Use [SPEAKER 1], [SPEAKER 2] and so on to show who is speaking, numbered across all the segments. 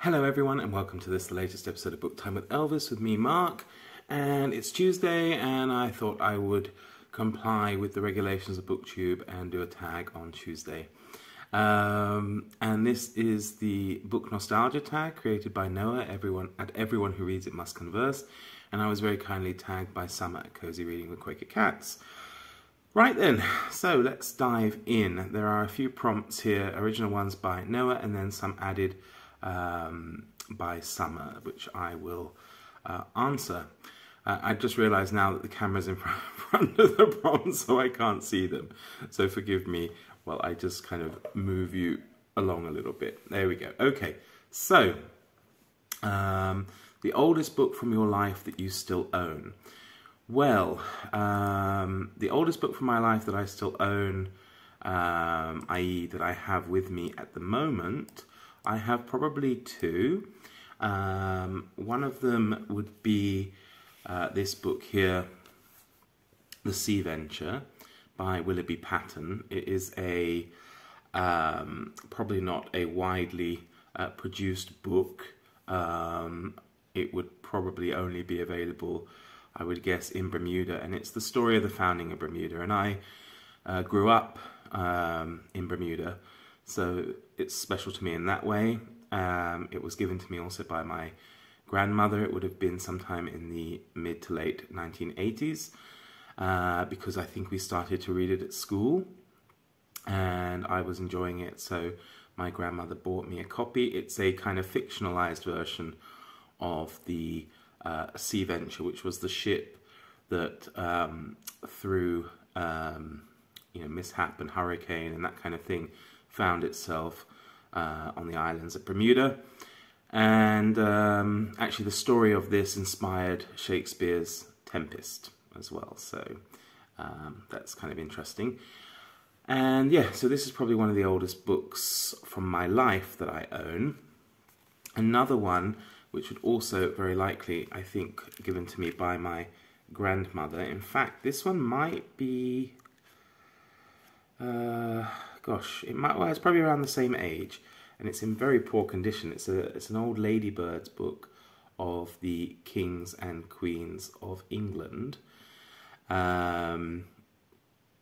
[SPEAKER 1] Hello everyone and welcome to the latest episode of Book Time with Elvis with me, Mark. And it's Tuesday and I thought I would comply with the regulations of BookTube and do a tag on Tuesday. And this is the book nostalgia tag created by Noah. Everyone who reads it must converse. And I was very kindly tagged by Summer at Cozy Reading with Quaker Cats. Right then, so let's dive in. There are a few prompts here, original ones by Noah and then some added by Summer, which I will answer. I just realised now that the camera's in front of the prompts, so I can't see them. So forgive me while I just kind of move you along a little bit. There we go. Okay, so the oldest book from your life that you still own. Well, the oldest book from my life that I still own, i.e. that I have with me at the moment, I have probably two. One of them would be this book here, The Sea Venture by Willoughby Patten. It is a probably not a widely produced book. It would probably only be available, I would guess, in Bermuda, and it's the story of the founding of Bermuda. And I grew up in Bermuda, so it's special to me in that way. It was given to me also by my grandmother. It would have been sometime in the mid to late 1980s, because I think we started to read it at school, and I was enjoying it, so my grandmother bought me a copy. It's a kind of fictionalized version of the Sea Venture, which was the ship that through mishap and hurricane and that kind of thing found itself on the islands of Bermuda. And actually the story of this inspired Shakespeare's Tempest as well, so that's kind of interesting. And yeah, so this is probably one of the oldest books from my life that I own. Another one, which would also very likely, I think, given to me by my grandmother. In fact, this one might be, it's probably around the same age, and it's in very poor condition. It's an old Ladybird's book of the kings and queens of England, and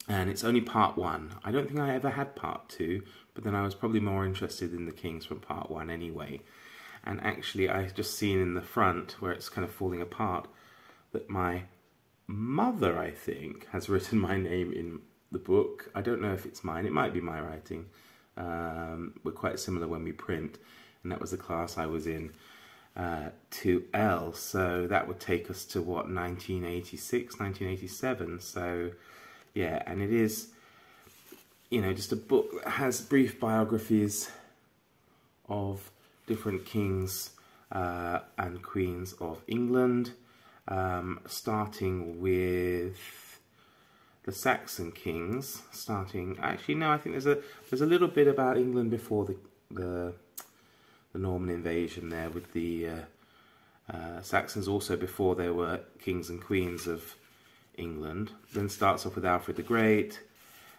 [SPEAKER 1] it's only part one. I don't think I ever had part two, but then I was probably more interested in the kings from part one anyway. And actually, I've just seen in the front, where it's kind of falling apart, that my mother, I think, has written my name in the book. I don't know if it's mine. It might be my writing. We're quite similar when we print, and that was the class I was in, 2L. So that would take us to, what, 1986, 1987. So, yeah, and it is, just a book that has brief biographies of different kings and queens of England, starting with the Saxon kings. Actually, no, I think there's a little bit about England before the Norman invasion there, with the Saxons also before there were kings and queens of England. Then starts off with Alfred the Great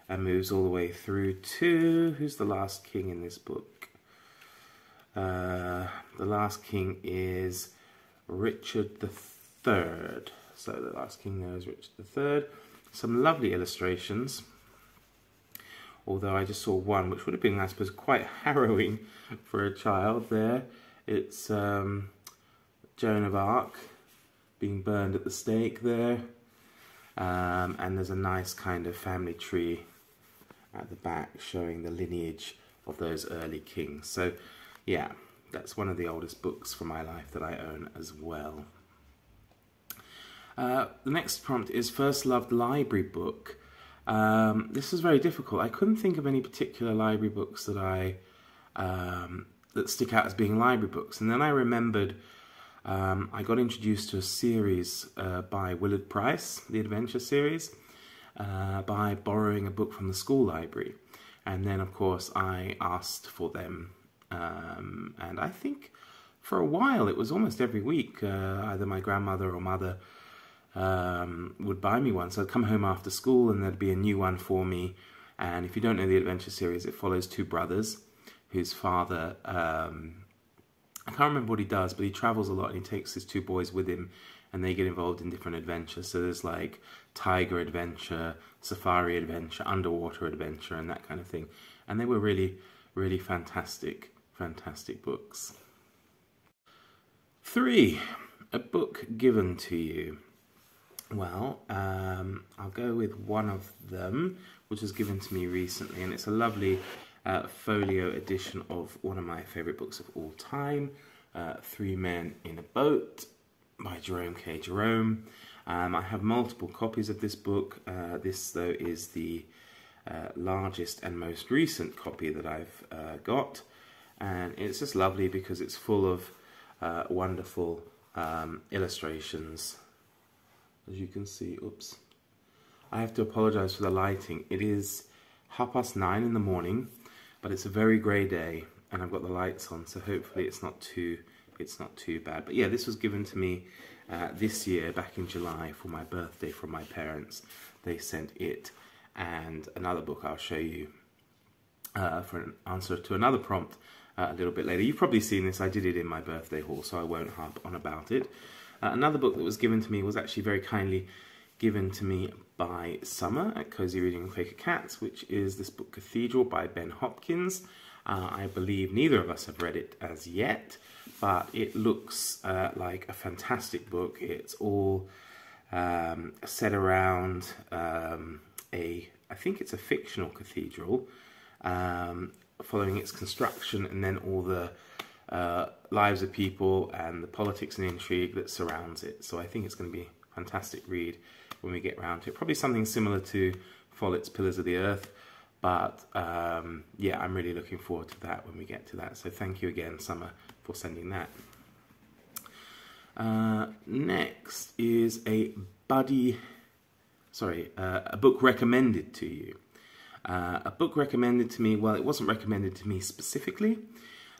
[SPEAKER 1] and moves all the way through to, who's the last king in this book? The last king is Richard III. So the last king there is Richard III. Some lovely illustrations, although I just saw one which would have been, I suppose, quite harrowing for a child there. It's Joan of Arc being burned at the stake there, and there's a nice kind of family tree at the back showing the lineage of those early kings. So yeah, that's one of the oldest books from my life that I own as well. The next prompt is First Loved Library Book. This is very difficult. I couldn't think of any particular library books that that stick out as being library books. And then I remembered I got introduced to a series by Willard Price, the Adventure series, by borrowing a book from the school library. And then, of course, I asked for them. And I think for a while, it was almost every week, either my grandmother or mother would buy me one. So I'd come home after school and there'd be a new one for me. And if you don't know the Adventure series, it follows two brothers whose father I can't remember what he does, but he travels a lot and he takes his two boys with him and they get involved in different adventures. So there's like tiger adventure, safari adventure, underwater adventure, and that kind of thing. And they were really, really fantastic books. 3, a book given to you. Well, I'll go with one of them, which was given to me recently, and it's a lovely folio edition of one of my favourite books of all time, 3 Men in a Boat by Jerome K. Jerome. I have multiple copies of this book. This, though, is the largest and most recent copy that I've got, and it's just lovely because it's full of wonderful illustrations. As you can see, oops, I have to apologise for the lighting. It is 9:30 in the morning, but it's a very grey day, and I've got the lights on, so hopefully it's not too bad. But yeah, this was given to me this year, back in July, for my birthday from my parents. They sent it and another book I'll show you for an answer to another prompt a little bit later. You've probably seen this. I did it in my birthday haul, so I won't harp on about it. Another book that was given to me was actually very kindly given to me by Summer at Cozy Reading and Quaker Cats, which is this book Cathedral by Ben Hopkins. I believe neither of us have read it as yet, but it looks like a fantastic book. It's all set around I think it's a fictional cathedral, following its construction, and then all the lives of people and the politics and intrigue that surrounds it. So I think it's going to be a fantastic read when we get round to it. Probably something similar to Follett's Pillars of the Earth, but yeah, I'm really looking forward to that when we get to that. So thank you again, Summer, for sending that. Next is a book recommended to you. A book recommended to me, well, it wasn't recommended to me specifically,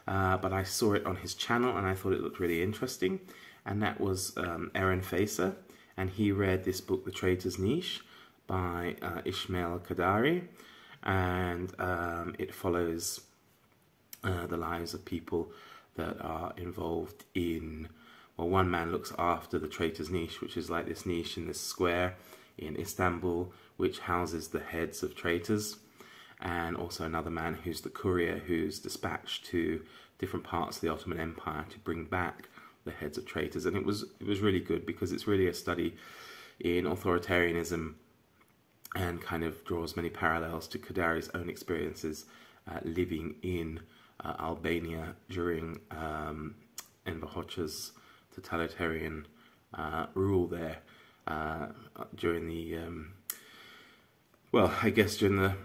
[SPEAKER 1] but I saw it on his channel and I thought it looked really interesting, and that was Aaron Facer, and he read this book, The Traitor's Niche, by Ismail Kadari, and it follows the lives of people that are involved in, well, one man looks after the Traitor's Niche, which is like this niche in this square in Istanbul, which houses the heads of traitors, and also another man who's the courier who's dispatched to different parts of the Ottoman Empire to bring back the heads of traitors. And it was really good because it's really a study in authoritarianism and kind of draws many parallels to Kadari's own experiences living in Albania during Enver Hoxha's totalitarian rule there during the well, I guess during the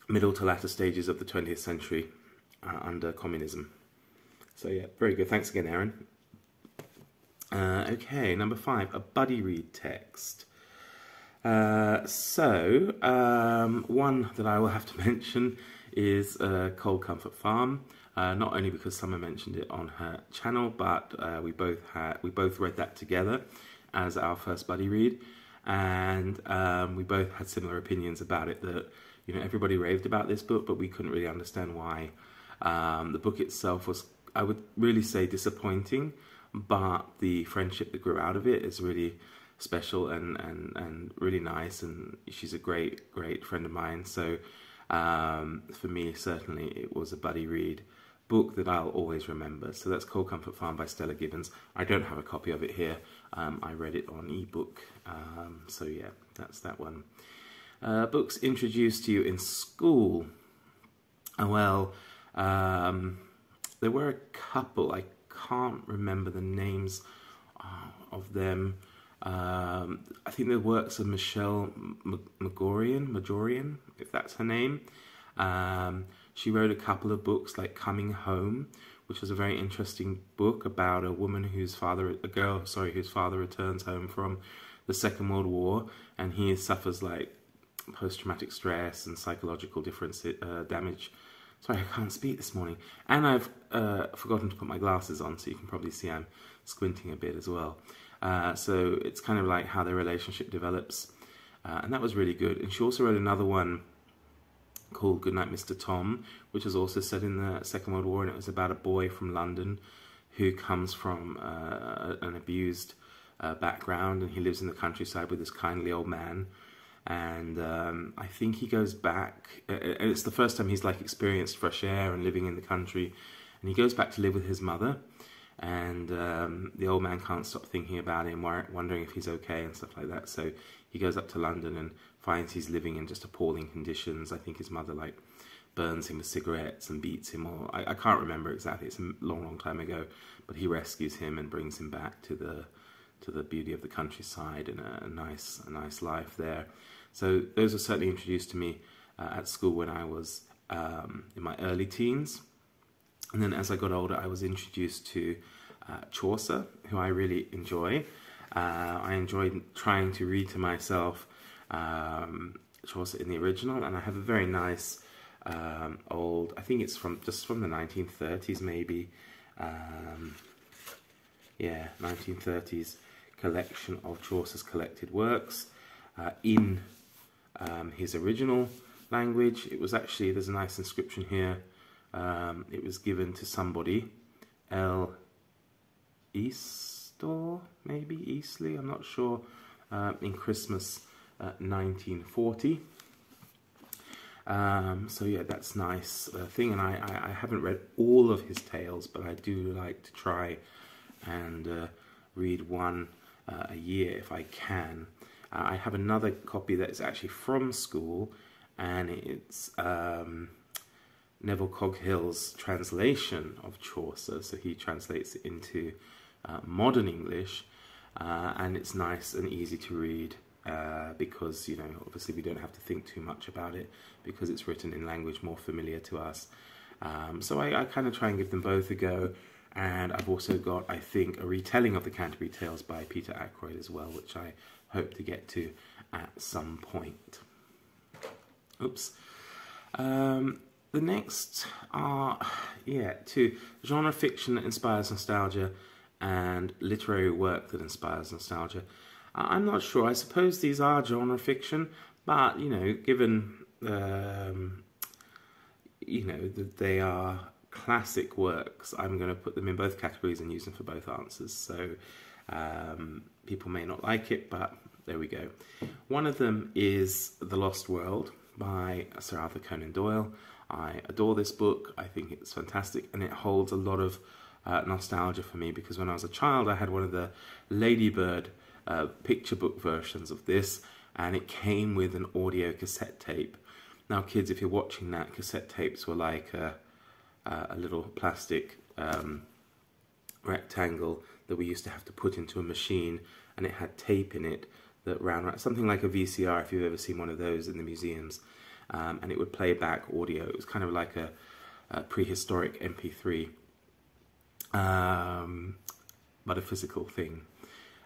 [SPEAKER 1] middle to latter stages of the 20th century under communism. So yeah, very good. Thanks again, Aaron. Okay, number 5, a buddy read text. One that I will have to mention is Cold Comfort Farm. Not only because Summer mentioned it on her channel, but we both read that together as our first buddy read, and we both had similar opinions about it. That, you know, everybody raved about this book, but we couldn't really understand why. The book itself was, I would really say, disappointing, but the friendship that grew out of it is really special and really nice, and she's a great friend of mine. So for me, certainly it was a buddy read book that I'll always remember. So that's Cold Comfort Farm by Stella Gibbons. I don't have a copy of it here. I read it on ebook. So yeah, that's that one. Books introduced to you in school. Well, there were a couple. I can't remember the names of them. I think the works of Michelle Majorian, if that's her name. She wrote a couple of books like Coming Home, which was a very interesting book about a woman whose father returns home from the Second World War, and he suffers like post-traumatic stress and psychological damage. Sorry, I can't speak this morning. And I've forgotten to put my glasses on, so you can probably see I'm squinting a bit as well. So it's kind of like how their relationship develops. And that was really good. And she also wrote another one called Goodnight Mr. Tom, which was also set in the Second World War, and it was about a boy from London who comes from an abused background, and he lives in the countryside with this kindly old man. And I think he goes back, and it's the first time he's like experienced fresh air and living in the country, and he goes back to live with his mother, and the old man can't stop thinking about him, wondering if he's okay and stuff like that. So he goes up to London and finds he's living in just appalling conditions. I think his mother like burns him with cigarettes and beats him, or I can't remember exactly, it's a long time ago, but he rescues him and brings him back to the beauty of the countryside and a nice life there. So those were certainly introduced to me at school when I was in my early teens. And then as I got older, I was introduced to Chaucer, who I really enjoy. I enjoyed trying to read to myself Chaucer in the original, and I have a very nice old, I think it's from the 1930s maybe, 1930s collection of Chaucer's collected works in his original language. It was actually, there's a nice inscription here, it was given to somebody, L. Eastor, maybe, Eastley, I'm not sure, in Christmas 1940. So yeah, that's a nice thing, and I haven't read all of his tales, but I do like to try and read one a year if I can. I have another copy that is actually from school, and it's Neville Coghill's translation of Chaucer, so he translates it into modern English, and it's nice and easy to read. Because, you know, obviously we don't have to think too much about it because it's written in language more familiar to us. So I kind of try and give them both a go. And I've also got, I think, a retelling of the Canterbury Tales by Peter Ackroyd as well, which I hope to get to at some point. Oops. The next are, two: genre fiction that inspires nostalgia and literary work that inspires nostalgia. I'm not sure. I suppose these are genre fiction, but, you know, given, that they are classic works, I'm going to put them in both categories and use them for both answers. So people may not like it, but there we go. One of them is The Lost World by Sir Arthur Conan Doyle. I adore this book. I think it's fantastic, and it holds a lot of nostalgia for me, because when I was a child, I had one of the Ladybird picture book versions of this, and it came with an audio cassette tape. Now kids, if you're watching that, cassette tapes were like a little plastic rectangle that we used to have to put into a machine, and it had tape in it that ran around, something like a VCR if you've ever seen one of those in the museums, and it would play back audio. It was kind of like a prehistoric MP3, but a physical thing.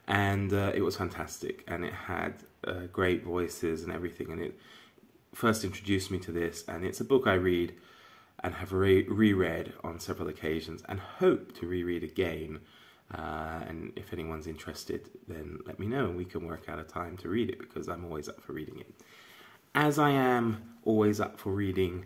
[SPEAKER 1] And it was fantastic, and it had great voices and everything, and it first introduced me to this, and it's a book I read and have reread on several occasions and hope to reread again, and if anyone's interested, then let me know and we can work out a time to read it, because I'm always up for reading it. As I am always up for reading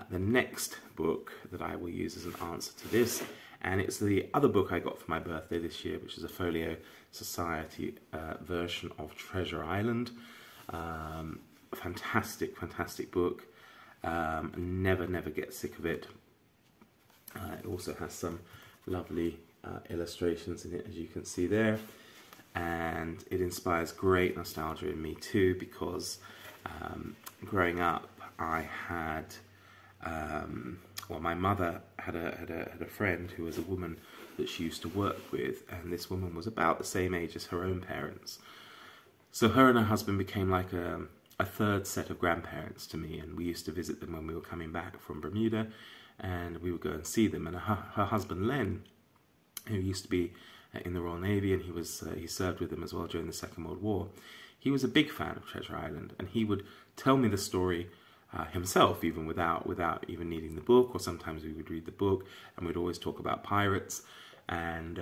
[SPEAKER 1] the next book that I will use as an answer to this, and it's the other book I got for my birthday this year, which is a Folio Society version of Treasure Island. Fantastic, fantastic book. Never get sick of it. It also has some lovely illustrations in it, as you can see there. And it inspires great nostalgia in me too, because growing up I had... my mother had a friend who was a woman that she used to work with, and this woman was about the same age as her own parents. So her and her husband became like a third set of grandparents to me, and we used to visit them when we were coming back from Bermuda, and we would go and see them. And her husband Len, who used to be in the Royal Navy, and he served with them as well during the Second World War, he was a big fan of Treasure Island, and he would tell me the story himself, even without even needing the book, or sometimes we would read the book, and we'd always talk about pirates, and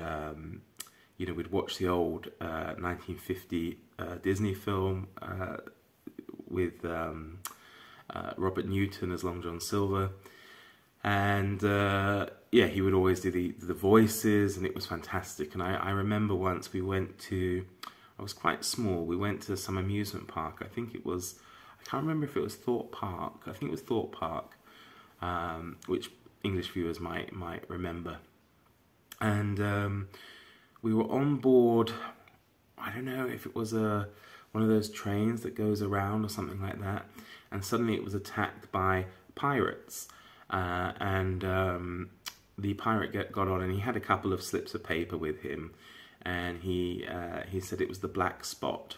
[SPEAKER 1] we'd watch the old 1950 Disney film with Robert Newton as Long John Silver. And yeah, he would always do the voices, and it was fantastic. And I remember once we went to, I was quite small, we went to some amusement park. I think it was, I can't remember if it was Thorpe Park. I think it was Thorpe Park, which English viewers might remember. And we were on board, I don't know if it was one of those trains that goes around or something like that. And suddenly it was attacked by pirates. The pirate got on, and he had a couple of slips of paper with him, and he said it was the black spot,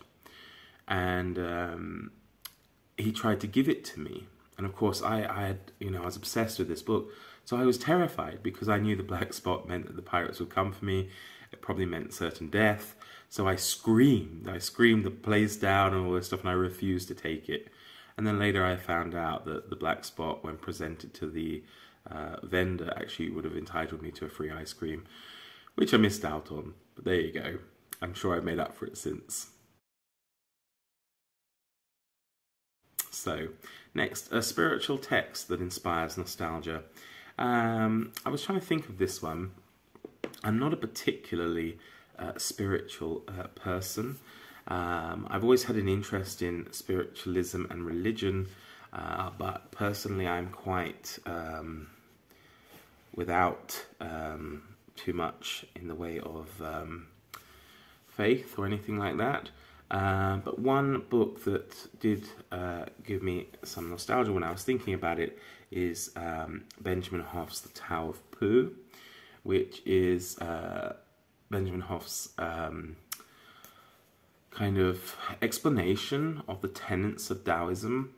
[SPEAKER 1] and he tried to give it to me, and of course I was obsessed with this book, so I was terrified because I knew the black spot meant that the pirates would come for me. It probably meant certain death, so I screamed the place down and all this stuff, and I refused to take it. And then later I found out that the black spot, when presented to the vendor, actually would have entitled me to a free ice cream, which I missed out on. But there you go. I'm sure I've made up for it since. So, next, a spiritual text that inspires nostalgia. I was trying to think of this one. I'm not a particularly spiritual person. I've always had an interest in spiritualism and religion, but personally I'm quite without too much in the way of faith or anything like that. But one book that did give me some nostalgia when I was thinking about it is Benjamin Hoff's The Tao of Pooh, which is Benjamin Hoff's kind of explanation of the tenets of Taoism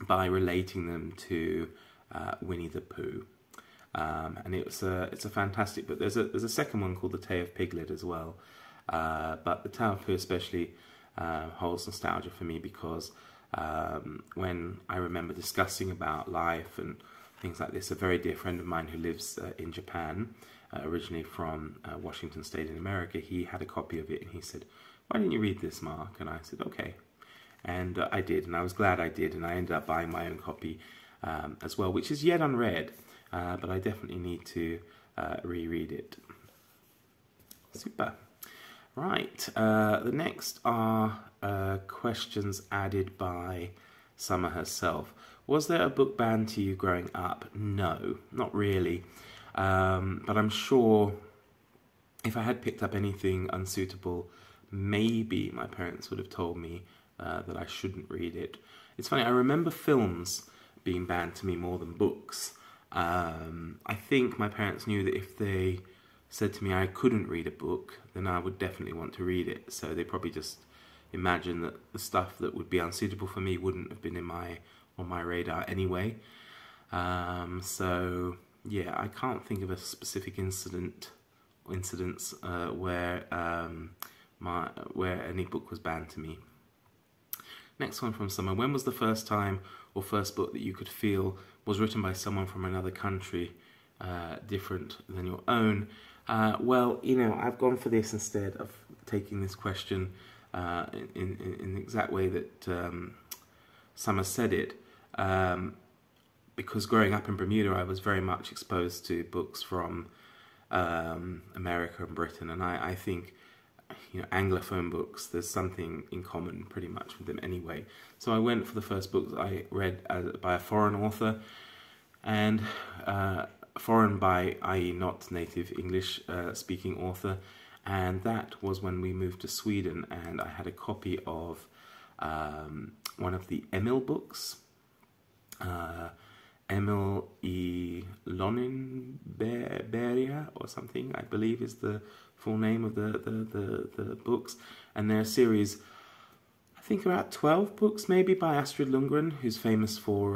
[SPEAKER 1] by relating them to Winnie the Pooh, and it's a fantastic book. There's a second one called The Tale of Piglet as well, but the Tale of Pooh especially holds nostalgia for me because when I remember discussing about life and things like this, a very dear friend of mine who lives in Japan, originally from Washington State in America, he had a copy of it, and he said, "Why didn't you read this, Mark?" And I said, "Okay." And I did, and I was glad I did, and I ended up buying my own copy as well, which is yet unread, but I definitely need to reread it. Super. Right, the next are questions added by Summer herself. Was there a book banned to you growing up? No, not really, but I'm sure if I had picked up anything unsuitable, maybe my parents would have told me that I shouldn't read it. It's funny, I remember films being banned to me more than books. I think my parents knew that if they said to me I couldn't read a book, then I would definitely want to read it. So they probably just imagined that the stuff that would be unsuitable for me wouldn't have been on my radar anyway. So yeah, I can't think of a specific incidents where any book was banned to me. Next one from Summer. When was the first time or first book that you could feel was written by someone from another country different than your own? Well, I've gone for this instead of taking this question in the exact way that Summer said it, because growing up in Bermuda, I was very much exposed to books from America and Britain, and I think Anglophone books, there's something in common pretty much with them anyway. So I went for the first book that I read by a foreign author, and foreign by, i.e. not native English speaking author, and that was when we moved to Sweden, and I had a copy of one of the Emil books, Emil E. Lonnenberger or something, I believe is the full name of the books, and they're a series, I think about 12 books maybe, by Astrid Lindgren, who's famous for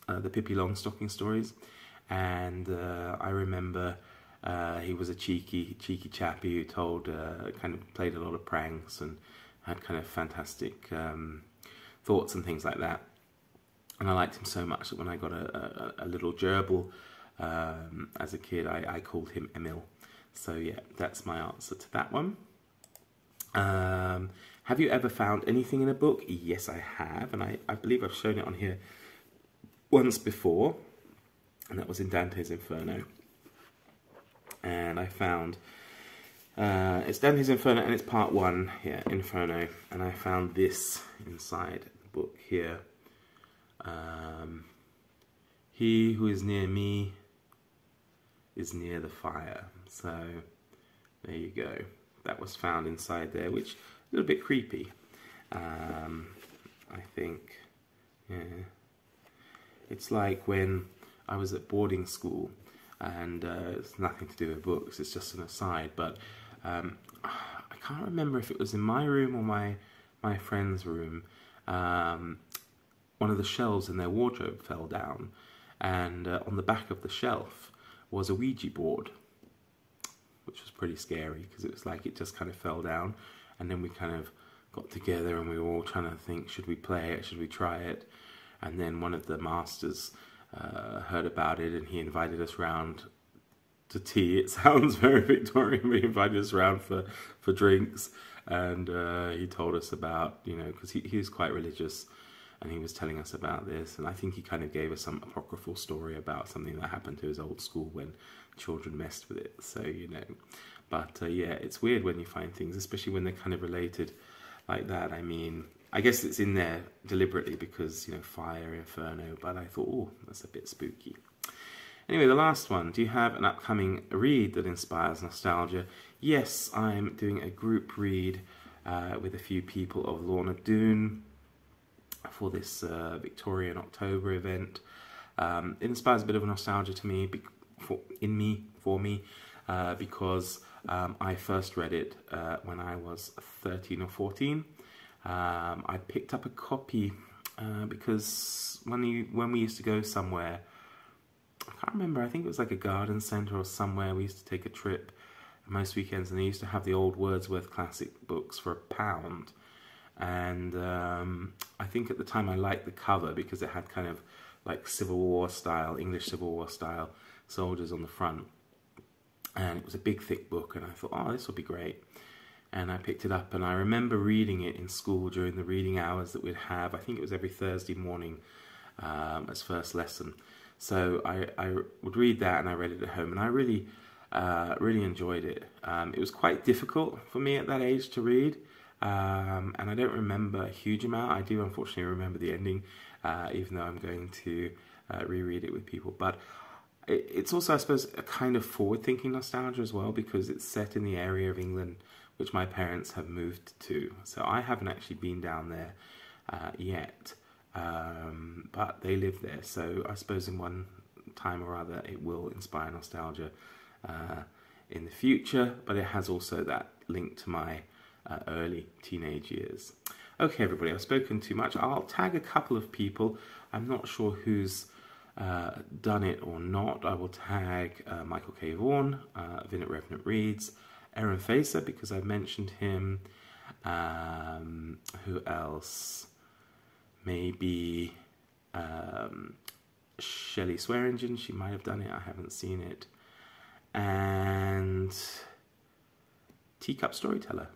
[SPEAKER 1] the Pippi Longstocking stories. And I remember he was a cheeky chappy who kind of played a lot of pranks and had kind of fantastic thoughts and things like that. And I liked him so much that when I got a little gerbil as a kid, I called him Emil. So yeah, that's my answer to that one. Have you ever found anything in a book? Yes, I have, and I believe I've shown it on here once before, and that was in Dante's Inferno. And I found, it's Dante's Inferno, and it's part 1, yeah, Inferno, and I found this inside the book here. He who is near me is near the fire. So there you go. That was found inside there, which is a little bit creepy. I think, yeah. It's like when I was at boarding school, and it's nothing to do with books, it's just an aside, but I can't remember if it was in my room or my friend's room. One of the shelves in their wardrobe fell down, and on the back of the shelf was a Ouija board, which was pretty scary because it was like it just kind of fell down, and then we kind of got together and we were all trying to think, should we play it, should we try it? And then one of the masters heard about it, and he invited us round to tea. It sounds very Victorian, but he invited us round for drinks, and he told us about, you know, because he was quite religious, and he was telling us about this, and I think he kind of gave us some apocryphal story about something that happened to his old school when children messed with it, so, you know. But yeah, it's weird when you find things, especially when they're kind of related like that. I mean, I guess it's in there deliberately because, you know, fire, inferno, but I thought, oh, that's a bit spooky. Anyway, the last one. Do you have an upcoming read that inspires nostalgia? Yes, I'm doing a group read with a few people of Lorna Doone for this Victorian October event. It inspires a bit of nostalgia to me, for me, because I first read it when I was 13 or 14. I picked up a copy because when we used to go somewhere, I can't remember, I think it was like a garden centre or somewhere, we used to take a trip most weekends, and they used to have the old Wordsworth classic books for £1. And I think at the time I liked the cover because it had kind of like Civil War style, English Civil War style soldiers on the front. And it was a big thick book, and I thought, oh, this will be great. And I picked it up, and I remember reading it in school during the reading hours that we'd have. I think it was every Thursday morning as first lesson. So I would read that, and I read it at home, and I really enjoyed it. It was quite difficult for me at that age to read, and I don't remember a huge amount. I do unfortunately remember the ending, even though I'm going to reread it with people. But it's also, I suppose, a kind of forward-thinking nostalgia as well, because it's set in the area of England which my parents have moved to. So I haven't actually been down there yet, but they live there. So I suppose in one time or other it will inspire nostalgia in the future, but it has also that link to my early teenage years. Okay, everybody, I've spoken too much. I'll tag a couple of people. I'm not sure who's done it or not. I will tag Michael K Vaughan, Revenant Reads, Aaron Facer, because I mentioned him. Who else? Maybe Shelly Swearingen. She might have done it. I haven't seen it. And Teacup Storyteller,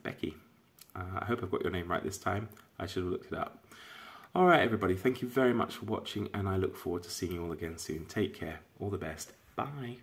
[SPEAKER 1] Becky. I hope I've got your name right this time. I should have looked it up. All right, everybody. Thank you very much for watching, and I look forward to seeing you all again soon. Take care. All the best. Bye.